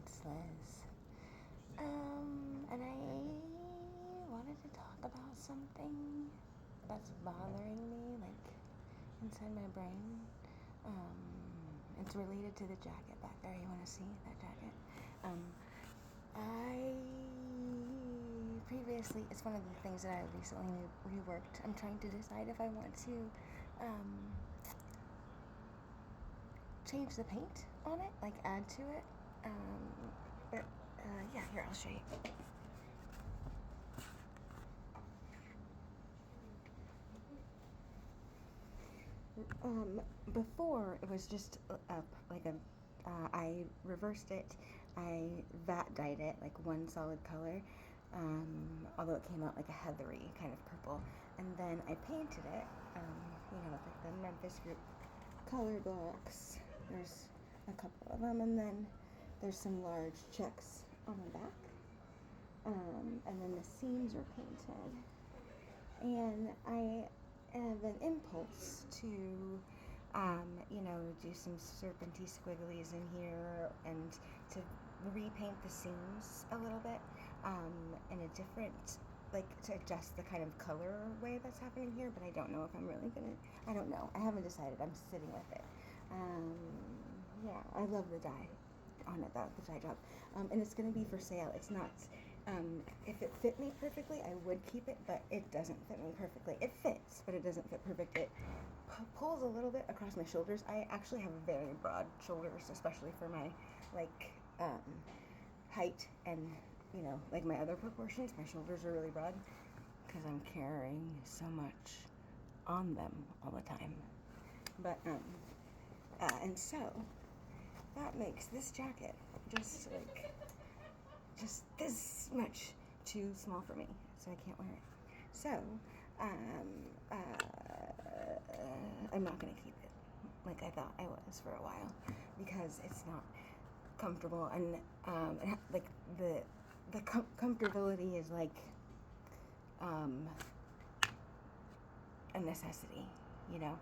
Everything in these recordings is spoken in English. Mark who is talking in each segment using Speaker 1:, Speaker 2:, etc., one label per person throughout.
Speaker 1: It's Liz. And I wanted to talk about something that's bothering me, like inside my brain. It's related to the jacket back there. You want to see that jacket? I previously, it's one of the things that I recently reworked. I'm trying to decide if I want to change the paint on it, like add to it. But yeah, here, I'll show you. Before it was just I reversed it. I vat dyed it like one solid color, although it came out like a heathery kind of purple. And then I painted it, with like the Memphis Group color blocks. There's a couple of them, and then there's some large checks on the back. And then the seams are painted. And I have an impulse to, do some serpenty squigglies in here and to repaint the seams a little bit in a different, like to adjust the kind of color way that's happening here, but I don't know if I'm really gonna, I don't know. I haven't decided. I'm sitting with it. Yeah, I love the dye on it, the dye job. And it's gonna be for sale. It's not, if it fit me perfectly, I would keep it, but it doesn't fit me perfectly. It fits, but it doesn't fit perfect. It pulls a little bit across my shoulders. I actually have very broad shoulders, especially for my height and like my other proportions. My shoulders are really broad because I'm carrying so much on them all the time. But and so that makes this jacket just this much too small for me, so I can't wear it. So I'm not gonna keep it like I thought I was for a while because it's not comfortable, and like the comfortability is like a necessity, you know.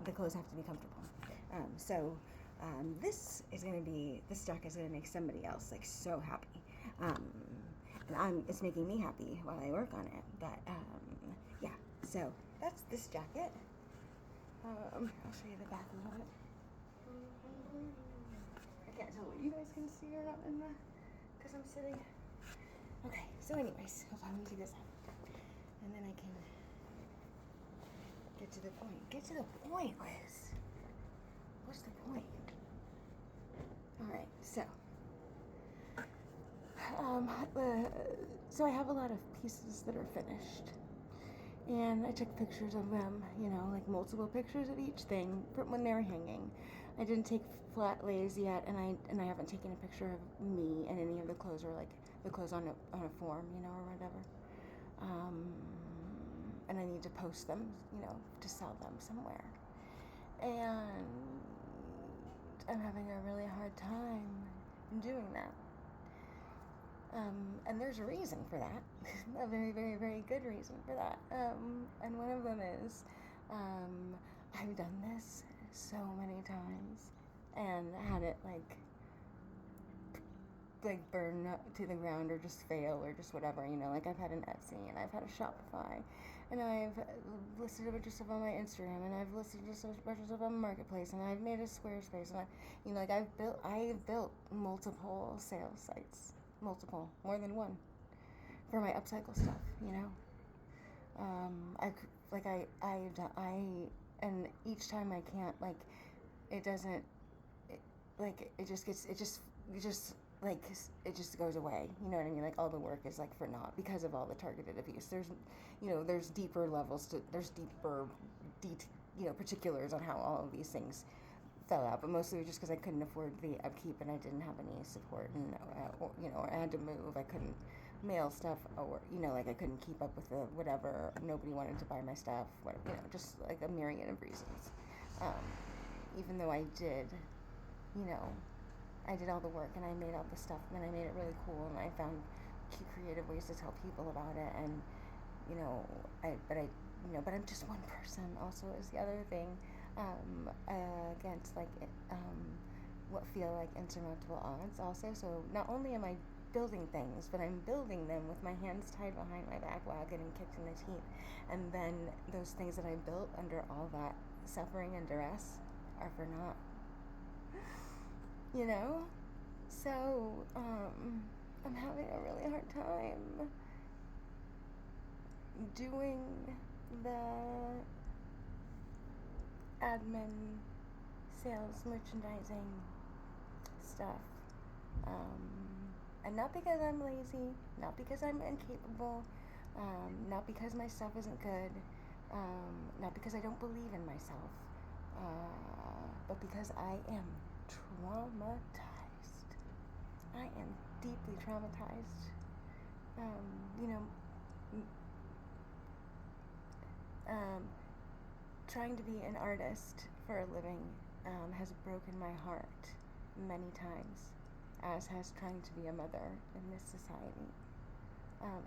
Speaker 1: The clothes have to be comfortable. So this jacket is gonna make somebody else like so happy, and it's making me happy while I work on it. But yeah, so that's this jacket. I'll show you the back a little bit. I can't tell what you guys can see or not because I'm sitting. Okay, so anyways, hold on, let me take this out, and then I can get to the point. Get to the point, Liz. What's the point? Alright, so so I have a lot of pieces that are finished, and I took pictures of them, like multiple pictures of each thing from when they were hanging. I didn't take flat lays yet, and I haven't taken a picture of me and any of the clothes, or like the clothes on a form, or whatever. And I need to post them, to sell them somewhere. And I'm having a really hard time doing that. And there's a reason for that. A very, very, very good reason for that. And one of them is I've done this so many times and had it like burn to the ground or just fail or just whatever, like I've had an Etsy and I've had a Shopify and I've listed a bunch of stuff on my Instagram and I've listed just a bunch of stuff on Marketplace and I've made a Squarespace and I've built multiple sales sites, more than one, for my upcycle stuff, and each time I can't, it doesn't, it just goes away, you know what I mean? Like all the work is for naught because of all the targeted abuse. There's deeper levels there's deeper particulars on how all of these things fell out, but mostly just because I couldn't afford the upkeep and I didn't have any support, and or I had to move. I couldn't mail stuff, or I couldn't keep up with the whatever. Nobody wanted to buy my stuff. Just like a myriad of reasons. Even though I did, I did all the work and I made all the stuff and I made it really cool and I found creative ways to tell people about it, and but I'm just one person also is the other thing. against like what feel like insurmountable odds also. So not only am I building things, but I'm building them with my hands tied behind my back while getting kicked in the teeth. And then those things that I built under all that suffering and duress are for naught. You know? So, I'm having a really hard time doing the admin, sales, merchandising stuff. And not because I'm lazy, not because I'm incapable, not because my stuff isn't good, not because I don't believe in myself, but because I am traumatized. I am deeply traumatized. You know, trying to be an artist for a living has broken my heart many times, as has trying to be a mother in this society,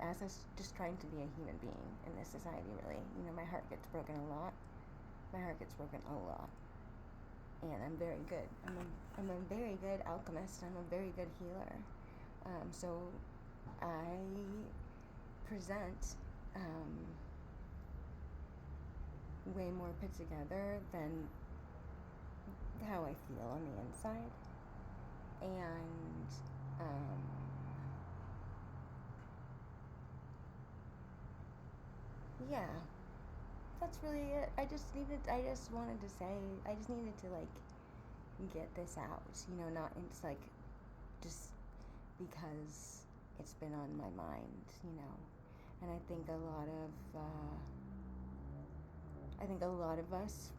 Speaker 1: as has just trying to be a human being in this society, really. You know, my heart gets broken a lot. My heart gets broken a lot. And I'm very good. I'm a very good alchemist. I'm a very good healer. So I present way more put together than how I feel on the inside. And yeah, that's really it. I just wanted to say, I just needed to like get this out, you know, not it's like just because it's been on my mind, you know. And I think a lot of us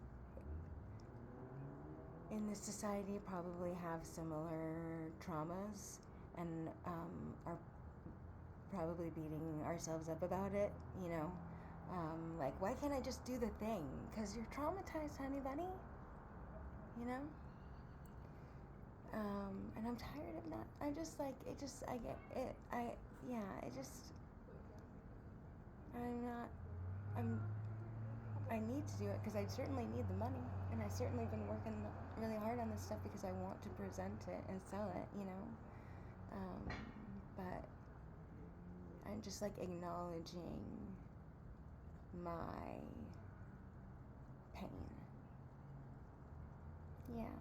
Speaker 1: in this society probably have similar traumas and are probably beating ourselves up about it, you know. Like, why can't I just do the thing? Because you're traumatized, honey bunny, you know? And I'm tired of not, I just like, it just, I get it, I need to do it because I certainly need the money, and I certainly been working really hard on this stuff because I want to present it and sell it, you know. But I'm just like acknowledging my pain. Yeah.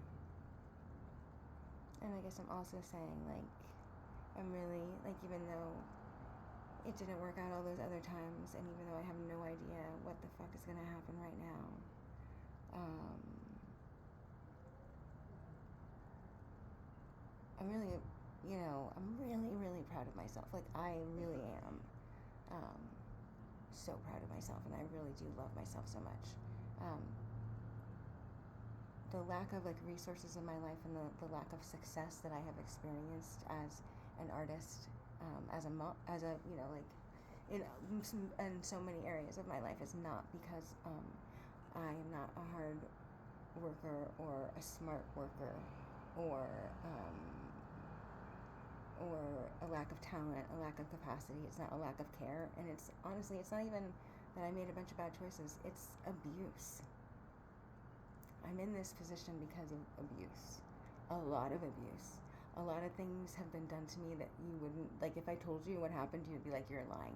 Speaker 1: And I guess I'm also saying, like, I'm really, like, even though it didn't work out all those other times, and even though I have no idea what the fuck is gonna happen right now, I'm really, you know, I'm really, really proud of myself. Like, I really am so proud of myself, and I really do love myself so much. The lack of like resources in my life and the lack of success that I have experienced as an artist, as a you know, like in so many areas of my life is not because I am not a hard worker or a smart worker or a lack of talent, a lack of capacity. It's not a lack of care, and it's honestly, it's not even that I made a bunch of bad choices. It's abuse. I'm in this position because of abuse. A lot of abuse. A lot of things have been done to me that you wouldn't, like, if I told you what happened, you'd be like, you're lying.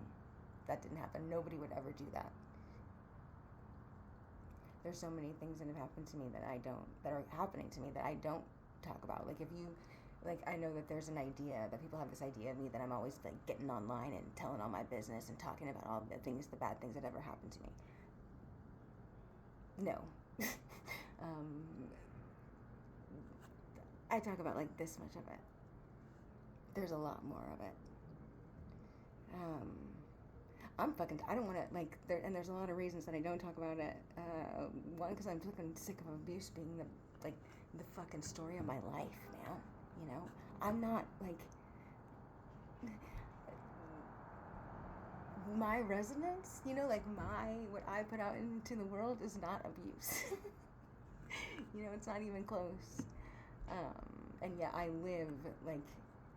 Speaker 1: That didn't happen. Nobody would ever do that. There's so many things that have happened to me that are happening to me that I don't talk about. Like, if you, like, I know that there's an idea, that people have this idea of me that I'm always, like, getting online and telling all my business and talking about all the things, the bad things that ever happened to me. No. I talk about like this much of it. There's a lot more of it. I don't want to like and there's a lot of reasons that I don't talk about it. One, because I'm fucking sick of abuse being the fucking story of my life now. You know, I'm not like my resonance. You know, like what I put out into the world is not abuse. You know, it's not even close. And yet I live like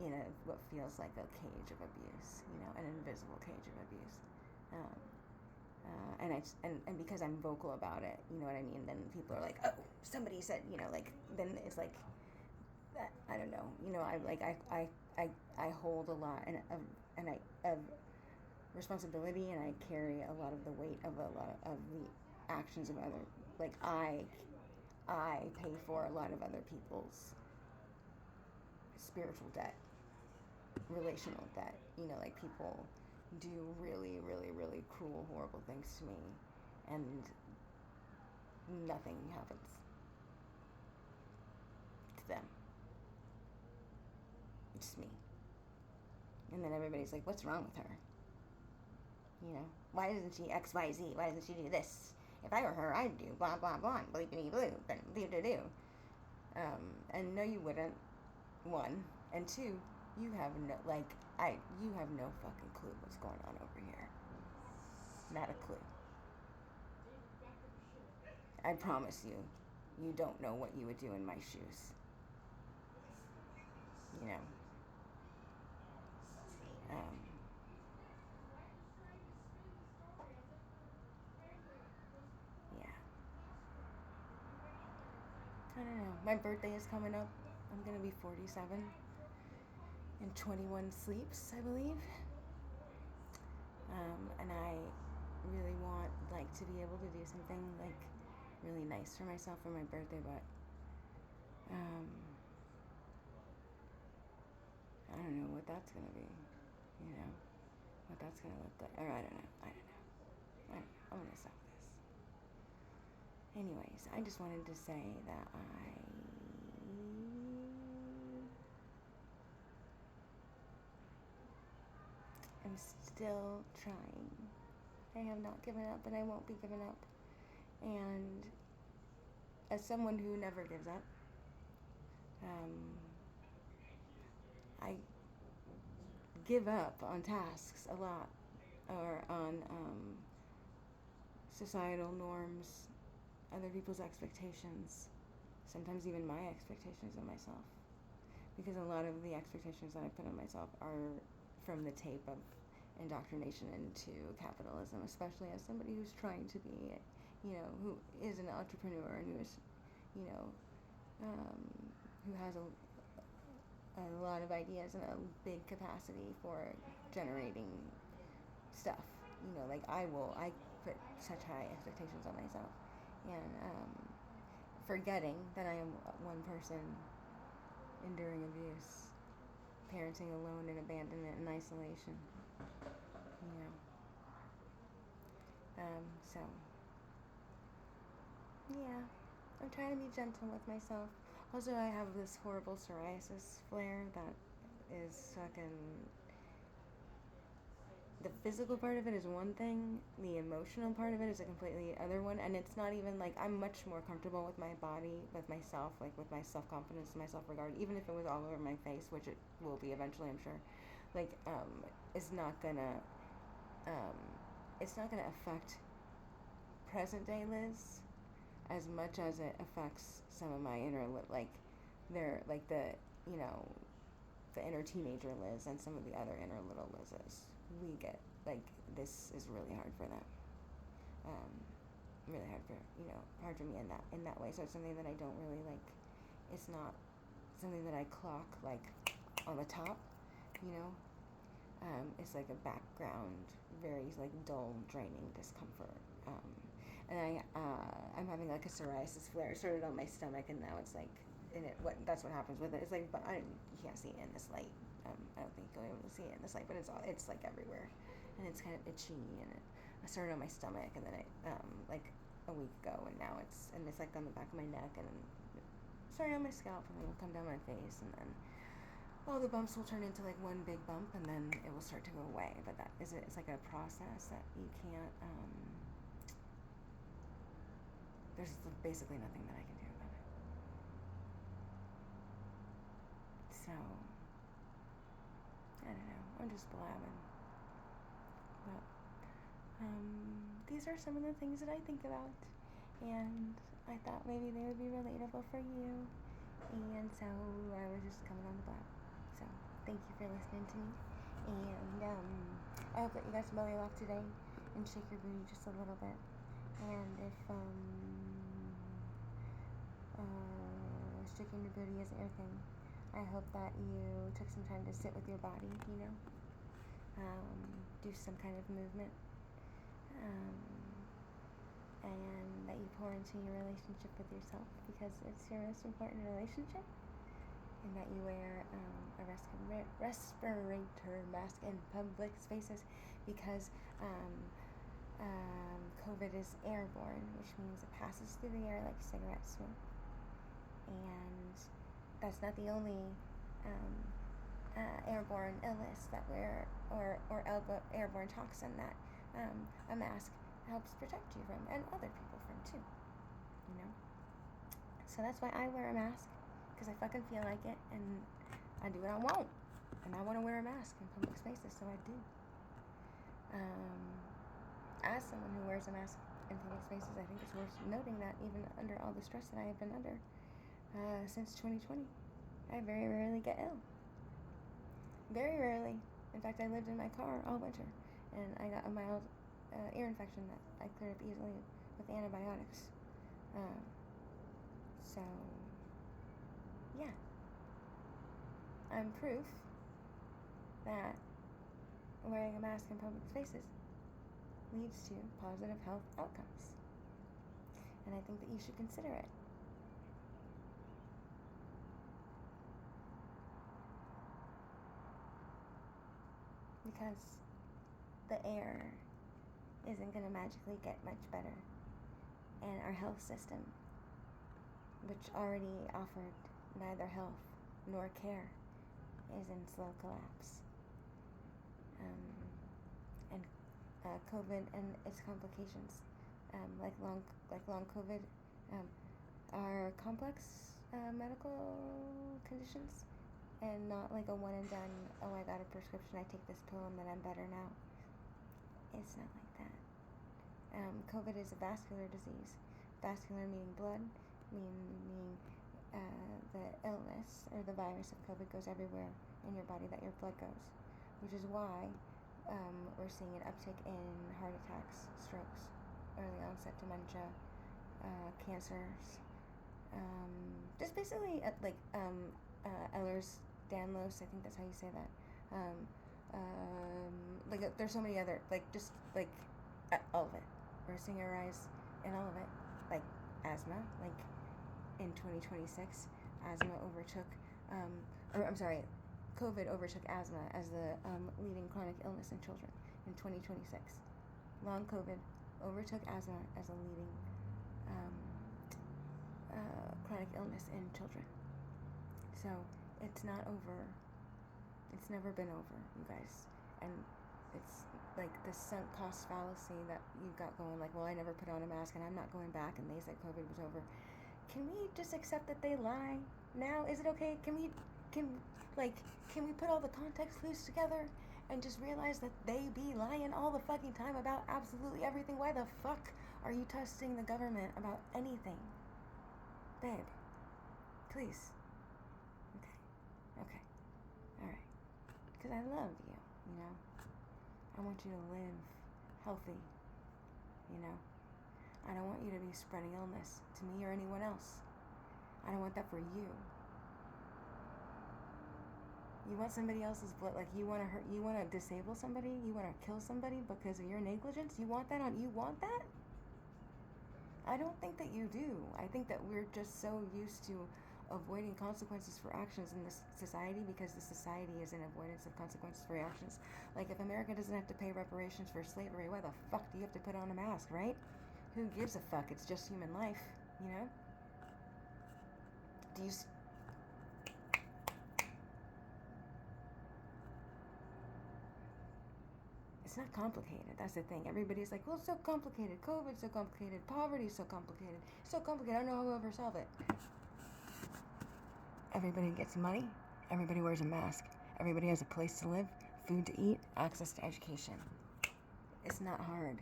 Speaker 1: in what feels like a cage of abuse, you know, an invisible cage of abuse. And because I'm vocal about it, you know what I mean, then people are like, oh, somebody said, you know, like, then it's like, I don't know, you know, I hold a lot of responsibility, and I carry a lot of the weight of a lot of the actions of other, like, I pay for a lot of other people's spiritual debt, relational debt, you know, like, people do really, really, really cruel, horrible things to me, and nothing happens to them. It's just me. And then everybody's like, what's wrong with her? You know, why doesn't she X, Y, Z? Why doesn't she do this? If I were her, I'd do blah, blah, blah, bleepity blue, do. And no, you wouldn't, one. And two, you have no, you have no fucking clue what's going on over here. Not a clue. I promise you, you don't know what you would do in my shoes. You know. Yeah. I don't know. My birthday is coming up. I'm gonna be 47 in 21 sleeps, I believe. And I really want, like, to be able to do something, like, really nice for myself for my birthday, but I don't know what that's gonna be, you know, what that's gonna look like, or I don't know. I'm gonna stop this. Anyways, I just wanted to say that I am still trying. I have not given up, and I won't be giving up. And as someone who never gives up, I give up on tasks a lot, or on societal norms, other people's expectations, sometimes even my expectations of myself. Because a lot of the expectations that I put on myself are from the tape of indoctrination into capitalism, especially as somebody who's trying to be, you know, who is an entrepreneur and who is, you know, who has a lot of ideas and a big capacity for generating stuff. You know, like, I put such high expectations on myself, and forgetting that I am one person enduring abuse, parenting alone in abandonment and isolation. You know. So yeah, I'm trying to be gentle with myself. Also, I have this horrible psoriasis flare that is fucking. The physical part of it is one thing, the emotional part of it is a completely other one, and it's not even, like, I'm much more comfortable with my body, with myself, like, with my self-confidence, my self-regard, even if it was all over my face, which it will be eventually, I'm sure. Like, it's not gonna affect present day Liz as much as it affects some of my inner, like, you know, the inner teenager Liz and some of the other inner little Liz's. We get, like, this is really hard for them. Really hard for me in that way. So it's something that I don't really, like, it's not something that I clock, like, on the top, you know. It's like a background, very, like, dull, draining discomfort. And I'm having, like, a psoriasis flare. It started on my stomach, and now it's, like, that's what happens with it. It's like, but you can't see it in this light. I don't think you'll be able to see it in this light, but it's like everywhere, and it's kind of itchy, and I started on my stomach, and then like a week ago, and now it's like on the back of my neck, and it started on my scalp, and then it'll come down my face, and then all the bumps will turn into, like, one big bump, and then it will start to go away. But it's like a process that you can't. There's basically nothing that I can do about it. So. I don't know, I'm just blabbing. But these are some of the things that I think about, and I thought maybe they would be relatable for you, and so I was just coming on the blab. So thank you for listening to me, and I hope that you got some belly laugh today, and shake your booty just a little bit. And if shaking your booty isn't your thing, I hope that you took some time to sit with your body, do some kind of movement, and that you pour into your relationship with yourself, because it's your most important relationship, and that you wear a respirator mask in public spaces, because COVID is airborne, which means it passes through the air like cigarette smoke. And that's not the only airborne illness that airborne toxin that a mask helps protect you from, and other people from too, So that's why I wear a mask, because I fucking feel like it, and I do what I want, and I want to wear a mask in public spaces, so I do. As someone who wears a mask in public spaces, I think it's worth noting that even under all the stress that I have been under since 2020, I very rarely get ill. Very rarely. In fact, I lived in my car all winter, and I got a mild ear infection that I cleared up easily with antibiotics. So, yeah. I'm proof that wearing a mask in public spaces leads to positive health outcomes. And I think that you should consider it. Because the air isn't going to magically get much better. And our health system, which already offered neither health nor care, is in slow collapse. And COVID and its complications, like long COVID, are complex medical conditions, and not like a one and done, oh, I got a prescription, I take this pill and then I'm better now. It's not like that. COVID is a vascular disease. Vascular meaning blood, meaning the illness or the virus of COVID goes everywhere in your body that your blood goes, which is why we're seeing an uptick in heart attacks, strokes, early onset dementia, cancers, just basically Ehlers-Danlos, I think that's how you say that. There's so many other, all of it. We're seeing a rise in all of it, like asthma, like in 2026, COVID overtook asthma as the leading chronic illness in children in 2026. Long COVID overtook asthma as a leading chronic illness in children. So it's not over. It's never been over, you guys. And it's like this sunk cost fallacy that you've got going, like, well, I never put on a mask and I'm not going back, and they said COVID was over. Can we just accept that they lie now? Is it okay? Can we put all the context clues together and just realize that they be lying all the fucking time about absolutely everything? Why the fuck are you trusting the government about anything? Babe, please. Okay. Alright. Because I love you, I want you to live healthy, I don't want you to be spreading illness to me or anyone else. I don't want that for you. You want somebody else's blood, like you want to disable somebody, you want to kill somebody because of your negligence? You want that? I don't think that you do. I think that we're just so used to avoiding consequences for actions in this society, because the society is an avoidance of consequences for actions. Like, if America doesn't have to pay reparations for slavery, why the fuck do you have to put on a mask, right? Who gives a fuck? It's just human life, Do you... It's not complicated. That's the thing. Everybody's like, well, it's so complicated. COVID's so complicated. Poverty's so complicated. It's so complicated. I don't know how we'll ever solve it. Everybody gets money. Everybody wears a mask. Everybody has a place to live, food to eat, access to education. It's not hard.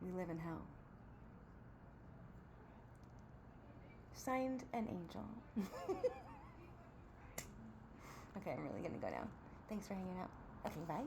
Speaker 1: We live in hell. Signed, an angel. Okay, I'm really gonna go now. Thanks for hanging out. Okay, bye.